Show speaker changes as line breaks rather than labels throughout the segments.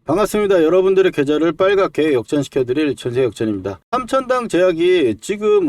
반갑습니다. 여러분들의 계좌를 빨갛게 역전시켜드릴 전세역전입니다. 삼천당 제약이 지금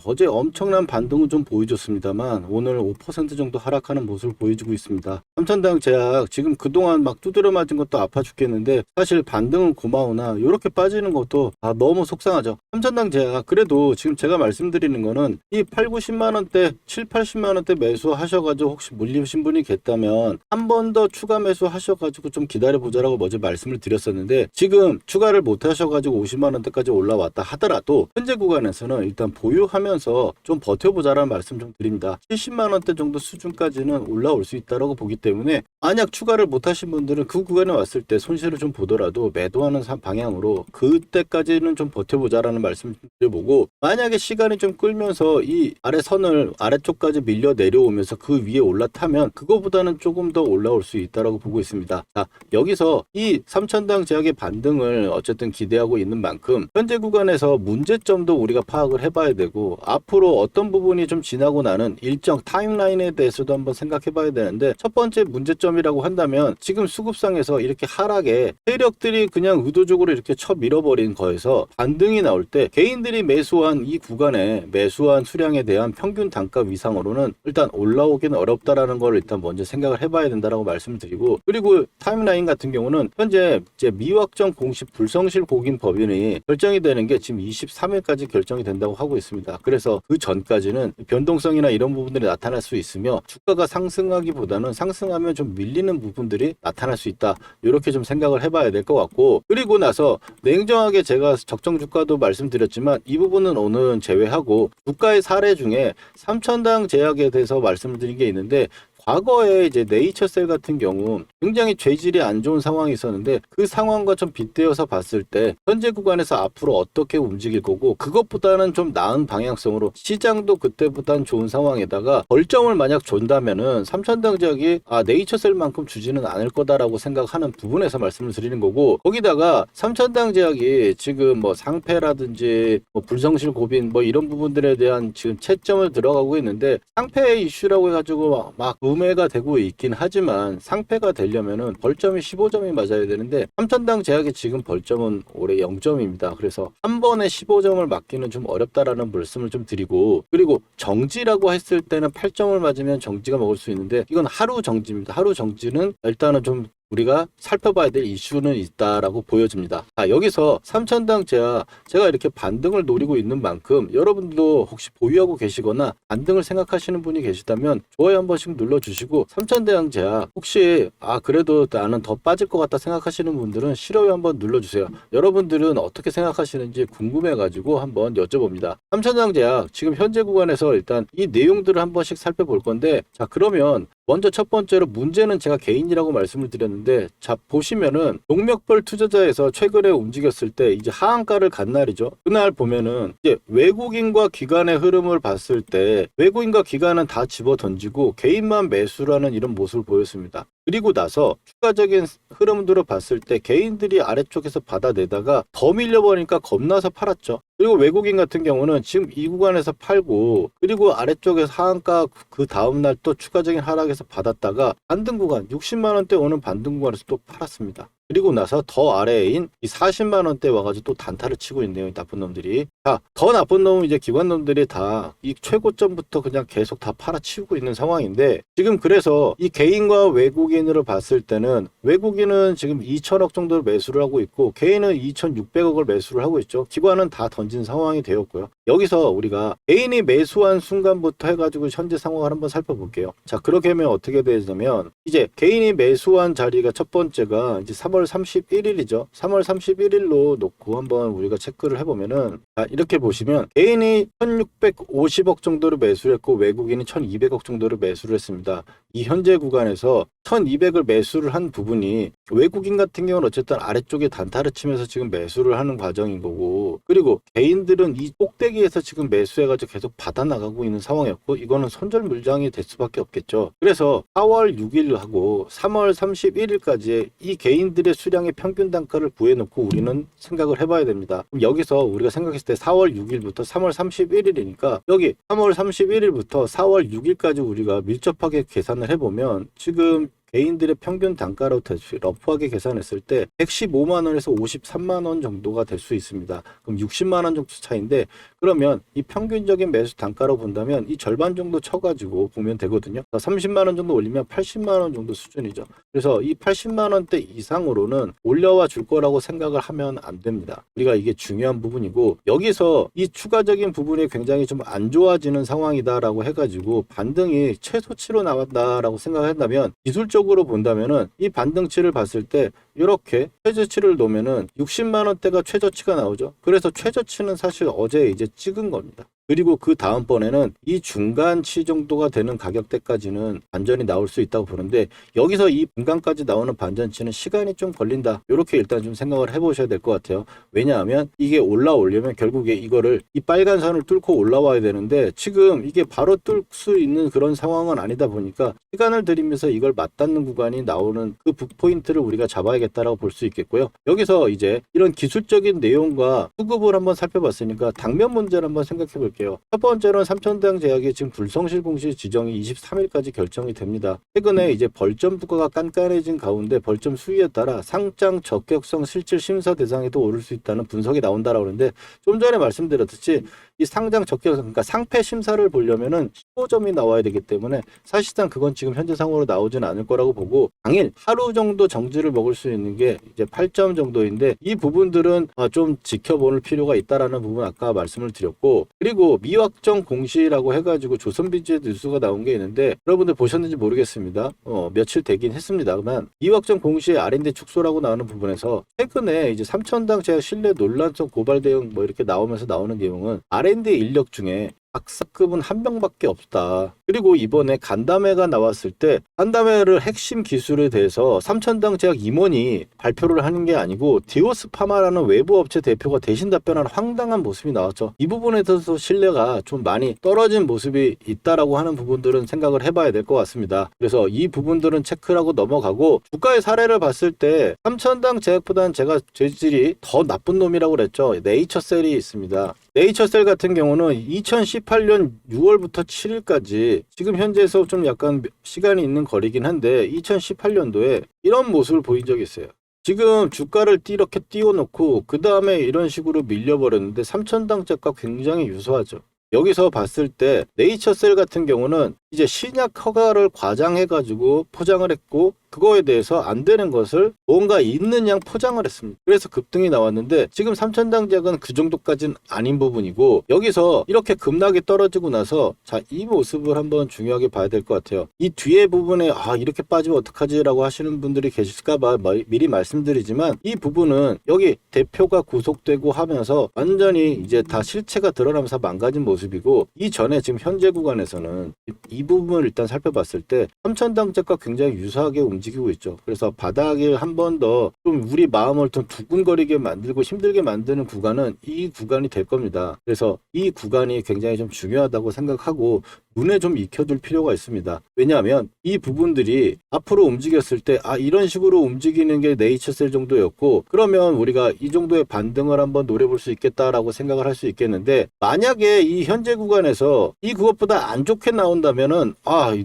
어제 엄청난 반등을 좀 보여줬습니다만 오늘 5% 정도 하락하는 모습을 보여주고 있습니다. 삼천당 제약 지금 그동안 막 두드려 맞은 것도 아파 죽겠는데 사실 반등은 고마우나 이렇게 빠지는 것도 너무 속상하죠. 삼천당 제약 그래도 지금 제가 말씀드리는 거는 이 8, 90만원대 7, 80만원대 매수하셔가지고 혹시 물리신 분이 계시다면 한 번 더 추가 매수하셔가지고 좀 기다려보자라고 먼저 말씀을 드렸었는데 지금 추가를 못 하셔가지고 50만원대까지 올라왔다 하더라도 현재 구간에서는 일단 보유하면서 좀 버텨보자라는 말씀 좀 드립니다. 70만원대 정도 수준까지는 올라올 수 있다고 보기 때문에 만약 추가를 못 하신 분들은 그 구간에 왔을 때 손실을 좀 보더라도 매도하는 방향으로 그때까지는 좀 버텨보자라는 말씀 좀 드려보고, 만약에 시간이 좀 끌면서 이 아래 선을 아래쪽까지 밀려 내려오면서 그 위에 올라타면 그거보다는 조금 더 올라올 수 있다고 보고 있습니다. 자, 여기서 이 삼천당 제약의 반등을 어쨌든 기대하고 있는 만큼 현재 구간에서 문제점도 우리가 파악을 해봐야 되고 앞으로 어떤 부분이 좀 지나고 나는 일정 타임라인에 대해서도 한번 생각해 봐야 되는데, 첫 번째 문제점이라고 한다면 지금 수급상에서 이렇게 하락에 세력들이 그냥 의도적으로 이렇게 쳐 밀어버린 거에서 반등이 나올 때 개인들이 매수한 이 구간에 매수한 수량에 대한 평균 단가 위상으로는 일단 올라오기는 어렵다라는 걸 일단 먼저 생각을 해봐야 된다라고 말씀을 드리고, 그리고 타임라인 같은 경우는 현재 이제 미확정 공시 불성실 공인 법인이 결정이 되는 게 지금 23일까지 결정이 된다고 하고 있습니다. 그래서 그 전까지는 변동성이나 이런 부분들이 나타날 수 있으며 주가가 상승하기보다는 상승하면 좀 밀리는 부분들이 나타날 수 있다. 이렇게 좀 생각을 해봐야 될 것 같고, 그리고 나서 냉정하게 제가 적정 주가도 말씀드렸지만 이 부분은 오늘은 제외하고 주가의 사례 중에 삼천당 제약에 대해서 말씀을 드린 게 있는데, 과거에 이제 네이처셀 같은 경우 굉장히 죄질이 안 좋은 상황이 있었는데 그 상황과 좀 빗대어서 봤을 때 현재 구간에서 앞으로 어떻게 움직일 거고, 그것보다는 좀 나은 방향성으로 시장도 그때보다는 좋은 상황에다가 벌점을 만약 준다면은 삼천당 제약이 네이처셀만큼 주지는 않을 거다라고 생각하는 부분에서 말씀을 드리는 거고, 거기다가 삼천당 제약이 지금 뭐 상패라든지 뭐 불성실 고빈 뭐 이런 부분들에 대한 지금 채점을 들어가고 있는데, 상패 이슈라고 해가지고 막 음해가 되고 있긴 하지만 상패가 되려면은 벌점이 15점이 맞아야 되는데 삼천당 제약이 지금 벌점은 올해 0점입니다. 그래서 한 번에 15점을 맞기는 좀 어렵다라는 말씀을 좀 드리고, 그리고 정지라고 했을 때는 8점을 맞으면 정지가 먹을 수 있는데 이건 하루 정지입니다. 하루 정지는 일단은 좀 우리가 살펴봐야 될 이슈는 있다라고 보여집니다. 여기서 삼천당 제약 제가 이렇게 반등을 노리고 있는 만큼 여러분도 혹시 보유하고 계시거나 반등을 생각하시는 분이 계시다면 좋아요 한 번씩 눌러주시고, 삼천당 제약 혹시 그래도 나는 더 빠질 것 같다 생각하시는 분들은 싫어요 한번 눌러주세요. 여러분들은 어떻게 생각하시는지 궁금해가지고 한번 여쭤봅니다. 삼천당 제약 지금 현재 구간에서 일단 이 내용들을 한 번씩 살펴볼 건데, 자 그러면 먼저 첫 번째로 문제는 제가 개인이라고 말씀을 드렸는데, 자 보시면은 동맥벌 투자자에서 최근에 움직였을 때 이제 하한가를 간 날이죠. 그날 보면은 이제 외국인과 기관의 흐름을 봤을 때 외국인과 기관은 다 집어 던지고 개인만 매수라는 이런 모습을 보였습니다. 그리고 나서 추가적인 흐름들을 봤을 때 개인들이 아래쪽에서 받아내다가 더 밀려버리니까 겁나서 팔았죠. 그리고 외국인 같은 경우는 지금 이 구간에서 팔고, 그리고 아래쪽에서 하한가 그 다음날 또 추가적인 하락에서 받았다가 반등 구간 60만원대 오는 반등 구간에서 또 팔았습니다. 그리고 나서 더 아래인 이 40만원대 와가지고 또 단타를 치고 있네요. 이 나쁜 놈들이. 자, 더 나쁜 놈은 이제 기관 놈들이 다 이 최고점부터 그냥 계속 다 팔아치우고 있는 상황인데, 지금 그래서 이 개인과 외국인으로 봤을 때는 외국인은 지금 2천억 정도를 매수를 하고 있고 개인은 2,600억을 매수를 하고 있죠. 기관은 다 던진 상황이 되었고요. 여기서 우리가 개인이 매수한 순간부터 해가지고 현재 상황을 한번 살펴볼게요. 자, 그렇게 하면 어떻게 되냐면 이제 개인이 매수한 자리가 첫 번째가 이제 3월 31일이죠. 3월 31일로 놓고 한번 우리가 체크를 해보면은, 이렇게 보시면 개인이 1,650억 정도를 매수를 했고 외국인이 1,200억 정도를 매수를 했습니다. 이 현재 구간에서 1,200을 매수를 한 부분이 외국인 같은 경우는 어쨌든 아래쪽에 단타를 치면서 지금 매수를 하는 과정인 거고, 그리고 개인들은 이 꼭대기에서 지금 매수해가지고 계속 받아나가고 있는 상황이었고, 이거는 손절 물량이 될 수밖에 없겠죠. 그래서 4월 6일하고 3월 31일까지 이 개인들의 수량의 평균 단가를 구해놓고 우리는 생각을 해봐야 됩니다. 그럼 여기서 우리가 생각했을 때 4월 6일부터 3월 31일이니까 여기 3월 31일부터 4월 6일까지 우리가 밀접하게 계산을 해보면 지금 개인들의 평균 단가로 러프하게 계산했을 때 115만 원에서 53만 원 정도가 될 수 있습니다. 그럼 60만 원 정도 차이인데, 그러면 이 평균적인 매수 단가로 본다면 이 절반 정도 쳐가지고 보면 되거든요. 30만 원 정도 올리면 80만 원 정도 수준이죠. 그래서 이 80만 원대 이상으로는 올려와 줄 거라고 생각을 하면 안 됩니다. 우리가 이게 중요한 부분이고, 여기서 이 추가적인 부분이 굉장히 좀 안 좋아지는 상황이다라고 해가지고 반등이 최소치로 나간다라고 생각한다면, 기술적으로 본다면은 이 반등치를 봤을 때 이렇게 최저치를 놓으면은 60만 원대가 최저치가 나오죠. 그래서 최저치는 사실 어제 이제 찍은 겁니다. 그리고 그 다음번에는 이 중간치 정도가 되는 가격대까지는 반전이 나올 수 있다고 보는데, 여기서 이 중간까지 나오는 반전치는 시간이 좀 걸린다, 이렇게 일단 좀 생각을 해보셔야 될 것 같아요. 왜냐하면 이게 올라오려면 결국에 이거를 이 빨간 선을 뚫고 올라와야 되는데, 지금 이게 바로 뚫을 수 있는 그런 상황은 아니다 보니까 시간을 들이면서 이걸 맞닿는 구간이 나오는 그 포인트를 우리가 잡아야겠다라고 볼 수 있겠고요. 여기서 이제 이런 기술적인 내용과 수급을 한번 살펴봤으니까 당면 문제를 한번 생각해 볼게요. 첫 번째로는 삼천당 제약이 지금 불성실 공시 지정이 23일까지 결정이 됩니다. 최근에 이제 벌점 부과가 깐깐해진 가운데 벌점 수위에 따라 상장 적격성 실질 심사 대상에도 오를 수 있다는 분석이 나온다라고 하는데, 좀 전에 말씀드렸듯이 이 상장 적격성, 그러니까 상패 심사를 보려면은 15점이 나와야 되기 때문에 사실상 그건 지금 현재 상황으로 나오지는 않을 거라고 보고, 당일 하루 정도 정지를 먹을 수 있는 게 이제 8점 정도인데, 이 부분들은 좀 지켜볼 필요가 있다라는 부분 아까 말씀을 드렸고, 그리고 미확정 공시라고 해가지고 조선비즈에 뉴스가 나온 게 있는데, 여러분들 보셨는지 모르겠습니다. 며칠 되긴 했습니다만, 미확정 공시의 R&D 축소라고 나오는 부분에서 최근에 이제 삼천당 제약 신뢰 논란성 고발 대응 뭐 이렇게 나오면서 나오는 내용은 R&D 인력 중에 박사급은 한 명밖에 없다. 그리고 이번에 간담회가 나왔을 때 간담회를 핵심 기술에 대해서 삼천당 제약 임원이 발표를 하는 게 아니고 디오스 파마라는 외부 업체 대표가 대신 답변하는 황당한 모습이 나왔죠. 이 부분에 대해서 신뢰가 좀 많이 떨어진 모습이 있다라고 하는 부분들은 생각을 해봐야 될 것 같습니다. 그래서 이 부분들은 체크하고 넘어가고, 주가의 사례를 봤을 때 삼천당 제약보다는 제가 재질이 더 나쁜 놈이라고 그랬죠. 네이처셀이 있습니다. 네이처셀 같은 경우는 2018년 6월부터 7일까지 지금 현재에서 좀 약간 시간이 있는 거리긴 한데 2018년도에 이런 모습을 보인 적이 있어요. 지금 주가를 이렇게 띄워놓고 그 다음에 이런 식으로 밀려버렸는데 삼천당제과 굉장히 유사하죠. 여기서 봤을 때 네이처셀 같은 경우는 이제 신약 허가를 과장해가지고 포장을 했고, 그거에 대해서 안 되는 것을 뭔가 있는 양 포장을 했습니다. 그래서 급등이 나왔는데, 지금 삼천당제약은 그 정도까지는 아닌 부분이고, 여기서 이렇게 급락이 떨어지고 나서 이 모습을 한번 중요하게 봐야 될 것 같아요. 이 뒤에 부분에 이렇게 빠지면 어떡하지 라고 하시는 분들이 계실까봐 미리 말씀드리지만, 이 부분은 여기 대표가 구속되고 하면서 완전히 이제 다 실체가 드러나면서 망가진 모습이고, 이 전에 지금 현재 구간에서는 이 부분을 일단 살펴봤을 때 삼천당제과 굉장히 유사하게 움직이고 있죠. 그래서 바닥을 한 번 더 좀 우리 마음을 좀 두근거리게 만들고 힘들게 만드는 구간은 이 구간이 될 겁니다. 그래서 이 구간이 굉장히 좀 중요하다고 생각하고 눈에 좀 익혀둘 필요가 있습니다. 왜냐하면 이 부분들이 앞으로 움직였을 때 이런 식으로 움직이는 게 네이처셀 정도였고, 그러면 우리가 이 정도의 반등을 한번 노려볼 수 있겠다라고 생각을 할 수 있겠는데, 만약에 이 현재 구간에서 이 그것보다 안 좋게 나온다면은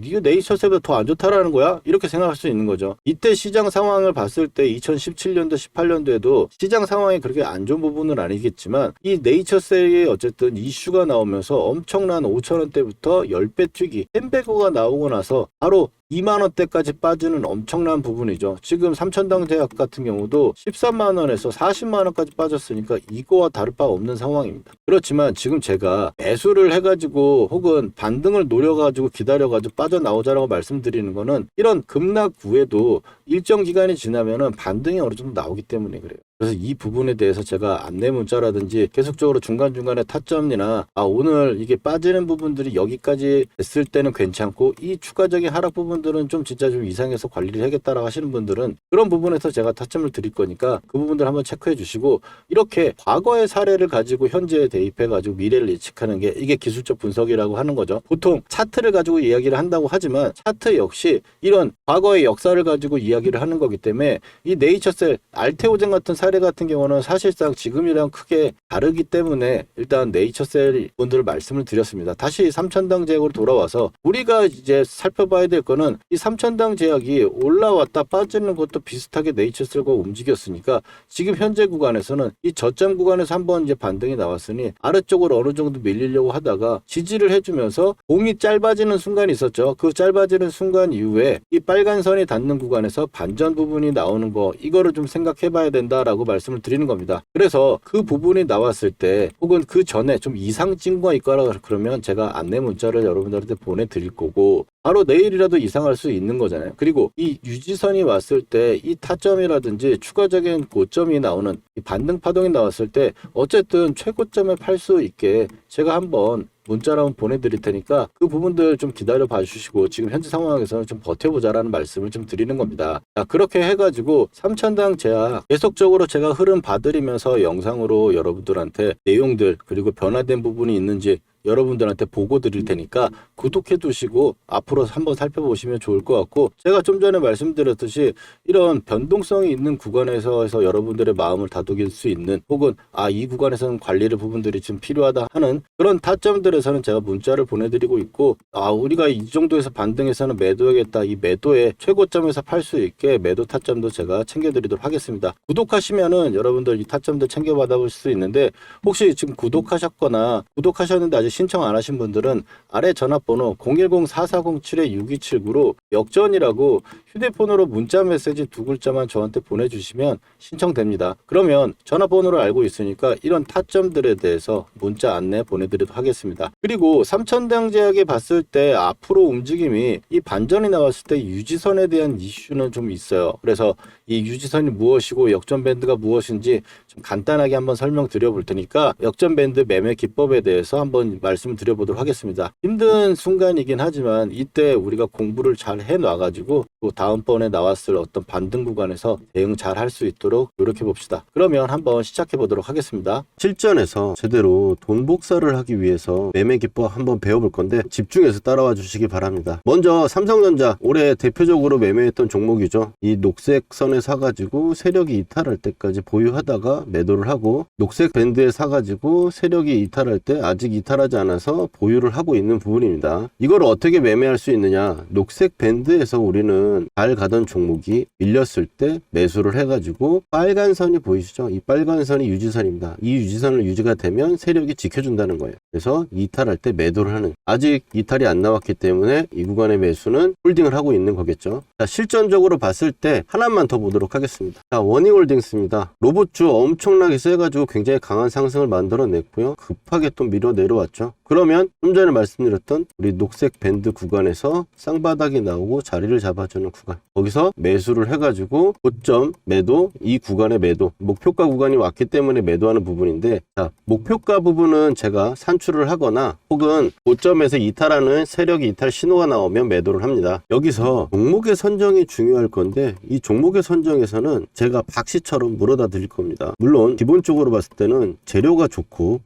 이거 네이처셀보다 더 안 좋다라는 거야? 이렇게 생각할 수 있는 거죠. 이때 시장 상황을 봤을 때 2017년도 18년도에도 시장 상황이 그렇게 안 좋은 부분은 아니겠지만, 이 네이처셀이 어쨌든 이슈가 나오면서 엄청난 5천원대부터 10배 뛰기 햄버거가 나오고 나서 바로 2만 원대까지 빠지는 엄청난 부분이죠. 지금 삼천당 제약 같은 경우도 13만 원에서 40만 원까지 빠졌으니까 이거와 다를 바 없는 상황입니다. 그렇지만 지금 제가 매수를 해가지고 혹은 반등을 노려가지고 기다려가지고 빠져나오자라고 말씀드리는 거는, 이런 급락 후에도 일정 기간이 지나면은 반등이 어느 정도 나오기 때문에 그래요. 그래서 이 부분에 대해서 제가 안내 문자라든지 계속적으로 중간중간에 타점이나 오늘 이게 빠지는 부분들이 여기까지 됐을 때는 괜찮고, 이 추가적인 하락 부분들은 좀 진짜 좀 이상해서 관리를 하겠다라고 하시는 분들은 그런 부분에서 제가 타점을 드릴 거니까 그 부분들 한번 체크해 주시고, 이렇게 과거의 사례를 가지고 현재에 대입해 가지고 미래를 예측하는 게 이게 기술적 분석이라고 하는 거죠. 보통 차트를 가지고 이야기를 한다고 하지만 차트 역시 이런 과거의 역사를 가지고 이야기를 하는 거기 때문에, 이 네이처셀, 알테오젠 같은 사례 같은 경우는 사실상 지금이랑 크게 다르기 때문에 일단 네이처셀 분들을 말씀을 드렸습니다. 다시 삼천당 제약으로 돌아와서 우리가 이제 살펴봐야 될 거는 보시면은 이 3,000당 제약이 올라왔다 빠지는 것도 비슷하게 네이처셀과 움직였으니까 지금 현재 구간에서는 이 저점 구간에서 한번 이제 반등이 나왔으니 아래쪽으로 어느 정도 밀리려고 하다가 지지를 해주면서 공이 짧아지는 순간이 있었죠. 그 짧아지는 순간 이후에 이 빨간 선이 닿는 구간에서 반전 부분이 나오는 거, 이거를 좀 생각해 봐야 된다라고 말씀을 드리는 겁니다. 그래서 그 부분이 나왔을 때 혹은 그 전에 좀 이상 징후가 있거나 그러면 제가 안내 문자를 여러분들한테 보내드릴 거고, 바로 내일이라도 이상할 수 있는 거잖아요. 그리고 이 유지선이 왔을 때 이 타점이라든지 추가적인 고점이 나오는 이 반등 파동이 나왔을 때 어쨌든 최고점에 팔 수 있게 제가 한번 문자로 한번 보내드릴 테니까 그 부분들 좀 기다려 봐주시고 지금 현재 상황에서는 좀 버텨보자라는 말씀을 좀 드리는 겁니다. 자, 그렇게 해가지고 3,000당 제약 계속적으로 제가 흐름 봐드리면서 영상으로 여러분들한테 내용들 그리고 변화된 부분이 있는지 여러분들한테 보고 드릴 테니까 구독해 두시고 앞으로 한번 살펴보시면 좋을 것 같고, 제가 좀 전에 말씀드렸듯이 이런 변동성이 있는 구간에서 여러분들의 마음을 다독일 수 있는, 혹은 이 구간에서는 관리의 부분들이 좀 필요하다 하는 그런 타점들에서는 제가 문자를 보내드리고 있고, 우리가 이 정도에서 반등해서는 매도하겠다, 이 매도의 최고점에서 팔 수 있게 매도 타점도 제가 챙겨드리도록 하겠습니다. 구독하시면은 여러분들 이 타점도 챙겨받아볼 수 있는데, 혹시 지금 구독하셨는데 아직 신청 안 하신 분들은 아래 전화번호 010-4407-6279로 역전이라고 휴대폰으로 문자 메시지 2글자만 저한테 보내주시면 신청됩니다. 그러면 전화번호를 알고 있으니까 이런 타점들에 대해서 문자 안내 보내드리도록 하겠습니다. 그리고 3,000당 제약에 봤을 때 앞으로 움직임이 이 반전이 나왔을 때 유지선에 대한 이슈는 좀 있어요. 그래서 이 유지선이 무엇이고 역전 밴드가 무엇인지 좀 간단하게 한번 설명드려 볼 테니까 역전 밴드 매매 기법에 대해서 한번 말씀을 드려보도록 하겠습니다. 힘든 순간이긴 하지만 이때 우리가 공부를 잘 해놔가지고 또 다음번에 나왔을 어떤 반등 구간에서 대응 잘 할 수 있도록 노력해 봅시다. 그러면 한번 시작해 보도록 하겠습니다.
실전에서 제대로 돈 복사를 하기 위해서 매매 기법 한번 배워볼 건데 집중해서 따라와 주시기 바랍니다. 먼저 삼성전자 올해 대표적으로 매매했던 종목이죠. 이 녹색 선에 사가지고 세력이 이탈할 때까지 보유하다가 매도를 하고, 녹색 밴드에 사가지고 세력이 이탈할 때 아직 이탈하지 않아서 보유를 하고 있는 부분입니다. 이걸 어떻게 매매할 수 있느냐, 녹색 밴드에서 우리는 잘 가던 종목이 밀렸을 때 매수를 해가지고 빨간 선이 보이시죠? 이 빨간 선이 유지선입니다. 이 유지선을 유지가 되면 세력이 지켜준다는 거예요. 그래서 이탈할 때 매도를 하는, 아직 이탈이 안 나왔기 때문에 이 구간의 매수는 홀딩을 하고 있는 거겠죠. 자, 실전적으로 봤을 때 하나만 더 보도록 하겠습니다. 자, 워닝홀딩스입니다. 로봇주 엄청나게 세가지고 굉장히 강한 상승을 만들어냈고요. 급하게 또 밀어 내려왔죠. 그러면 좀 전에 말씀드렸던 우리 녹색 밴드 구간에서 쌍바닥이 나오고 자리를 잡아주는 구간, 거기서 매수를 해가지고 고점 매도, 이 구간의 매도, 목표가 구간이 왔기 때문에 매도하는 부분인데, 자, 목표가 부분은 제가 산출을 하거나 혹은 고점에서 이탈하는 세력이 이탈 신호가 나오면 매도를 합니다. 여기서 종목의 선정이 중요할 건데, 이 종목의 선정에서는 제가 박씨처럼 물어다 드릴 겁니다. 물론 기본적으로 봤을 때는 재료가 좋고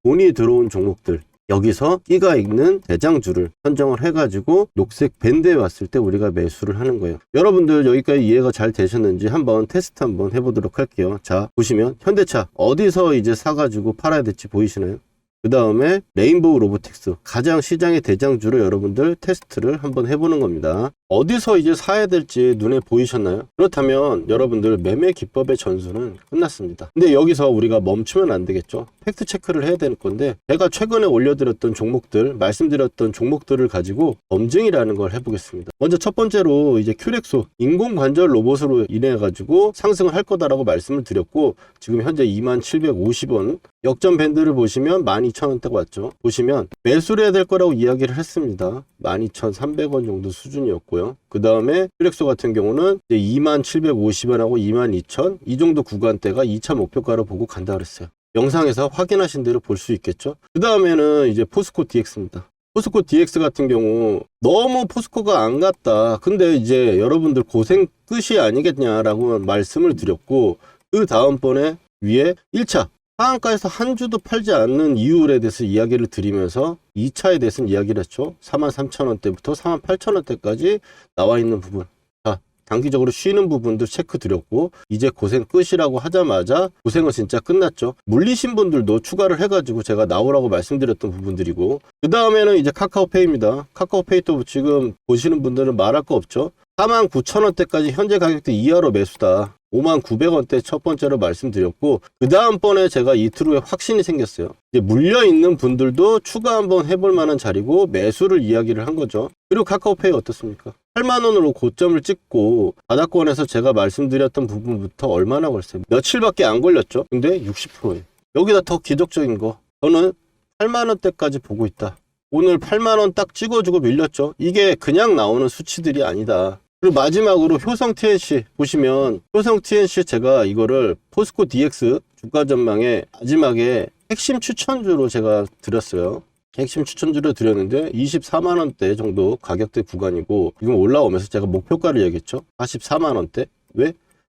돈이 들어온 종목들, 여기서 끼가 있는 대장주를 선정을 해가지고 녹색 밴드에 왔을 때 우리가 매수를 하는 거예요. 여러분들 여기까지 이해가 잘 되셨는지 한번 테스트 한번 해보도록 할게요. 자, 보시면 현대차 어디서 이제 사가지고 팔아야 될지 보이시나요? 그 다음에 레인보우 로보틱스, 가장 시장의 대장주로 여러분들 테스트를 한번 해보는 겁니다. 어디서 이제 사야 될지 눈에 보이셨나요? 그렇다면 여러분들 매매 기법의 전수는 끝났습니다. 근데 여기서 우리가 멈추면 안 되겠죠. 팩트 체크를 해야 될 건데, 제가 최근에 올려드렸던 종목들, 말씀드렸던 종목들을 가지고 검증이라는 걸 해보겠습니다. 먼저 첫 번째로 이제 큐렉소 인공관절 로봇으로 인해 가지고 상승을 할 거다라고 말씀을 드렸고, 지금 현재 2750원 역전 밴드를 보시면 12,000원대가 왔죠. 보시면 매수를 해야 될 거라고 이야기를 했습니다. 12,300원 정도 수준이었고요. 그 다음에 큐렉소 같은 경우는 2750원하고 22,000, 이 정도 구간대가 2차 목표가로 보고 간다 그랬어요. 영상에서 확인하신 대로 볼 수 있겠죠. 그 다음에는 이제 포스코 DX입니다. 포스코 DX 같은 경우 너무 포스코가 안 갔다, 근데 이제 여러분들 고생 끝이 아니겠냐라고 말씀을 드렸고, 그 다음번에 위에 1차 상한가에서 한 주도 팔지 않는 이유에 대해서 이야기를 드리면서 2차에 대해서는 이야기를 했죠. 43,000원대부터 48,000원대까지 나와 있는 부분. 자, 단기적으로 쉬는 부분도 체크 드렸고 이제 고생 끝이라고 하자마자 고생은 진짜 끝났죠. 물리신 분들도 추가를 해가지고 제가 나오라고 말씀드렸던 부분들이고, 그 다음에는 이제 카카오페이입니다. 카카오페이도 지금 보시는 분들은 말할 거 없죠. 49,000원대까지 현재 가격대 이하로 매수다. 59,900원대 첫 번째로 말씀드렸고, 그 다음번에 제가 이틀 후에 확신이 생겼어요. 이제 물려있는 분들도 추가 한번 해볼 만한 자리고 매수를 이야기를 한 거죠. 그리고 카카오페이 어떻습니까? 8만원으로 고점을 찍고 바닥권에서 제가 말씀드렸던 부분부터 얼마나 걸렸어요? 며칠밖에 안 걸렸죠. 근데 60%예요. 여기다 더 기적적인 거, 저는 8만원대까지 보고 있다. 오늘 8만원 딱 찍어주고 밀렸죠. 이게 그냥 나오는 수치들이 아니다. 그리고 마지막으로 효성 TNC 보시면, 효성 TNC 제가 이거를 포스코 DX 주가 전망에 마지막에 핵심 추천주로 제가 드렸어요. 핵심 추천주로 드렸는데 24만원대 정도 가격대 구간이고, 지금 올라오면서 제가 목표가를 얘기했죠. 44만원대. 왜?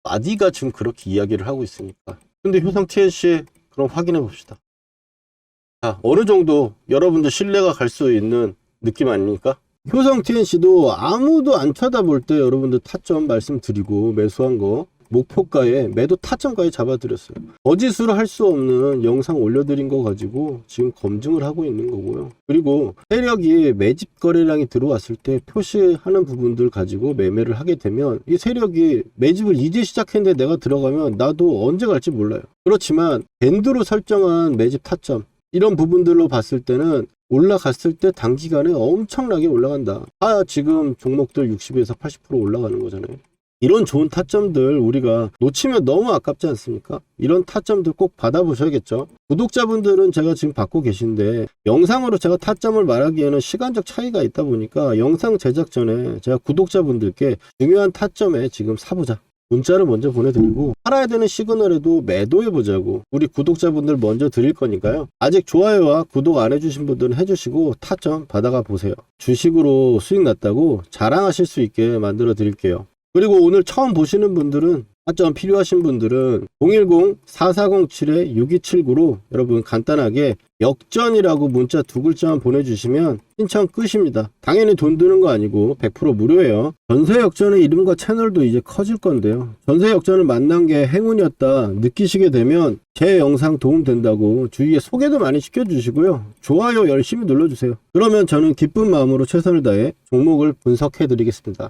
마디가 지금 그렇게 이야기를 하고 있으니까. 근데 효성 TNC 그럼 확인해 봅시다. 자, 어느 정도 여러분들 신뢰가 갈 수 있는 느낌 아닙니까? 효성 TNC도 아무도 안 쳐다볼 때 여러분들 타점 말씀드리고 매수한 거 목표가에 매도 타점까지 잡아드렸어요. 거짓으로 할 수 없는 영상 올려드린 거 가지고 지금 검증을 하고 있는 거고요. 그리고 세력이 매집 거래량이 들어왔을 때 표시하는 부분들 가지고 매매를 하게 되면 이 세력이 매집을 이제 시작했는데 내가 들어가면 나도 언제 갈지 몰라요. 그렇지만 밴드로 설정한 매집 타점 이런 부분들로 봤을 때는 올라갔을 때 단기간에 엄청나게 올라간다. 지금 종목들 60에서 80% 올라가는 거잖아요. 이런 좋은 타점들 우리가 놓치면 너무 아깝지 않습니까? 이런 타점들 꼭 받아보셔야겠죠. 구독자분들은 제가 지금 받고 계신데 영상으로 제가 타점을 말하기에는 시간적 차이가 있다 보니까 영상 제작 전에 제가 구독자분들께 중요한 타점에 지금 사보자, 문자를 먼저 보내드리고, 팔아야 되는 시그널에도 매도해보자고 우리 구독자분들 먼저 드릴 거니까요. 아직 좋아요와 구독 안 해주신 분들은 해주시고 타점 받아가 보세요. 주식으로 수익 났다고 자랑하실 수 있게 만들어 드릴게요. 그리고 오늘 처음 보시는 분들은, 타점 필요하신 분들은 010-4407-6279로 여러분 간단하게 역전이라고 문자 2글자만 보내주시면 신청 끝입니다. 당연히 돈 드는 거 아니고 100% 무료예요. 전세 역전의 이름과 채널도 이제 커질 건데요. 전세 역전을 만난 게 행운이었다 느끼시게 되면 제 영상 도움 된다고 주위에 소개도 많이 시켜주시고요. 좋아요 열심히 눌러주세요. 그러면 저는 기쁜 마음으로 최선을 다해 종목을 분석해 드리겠습니다.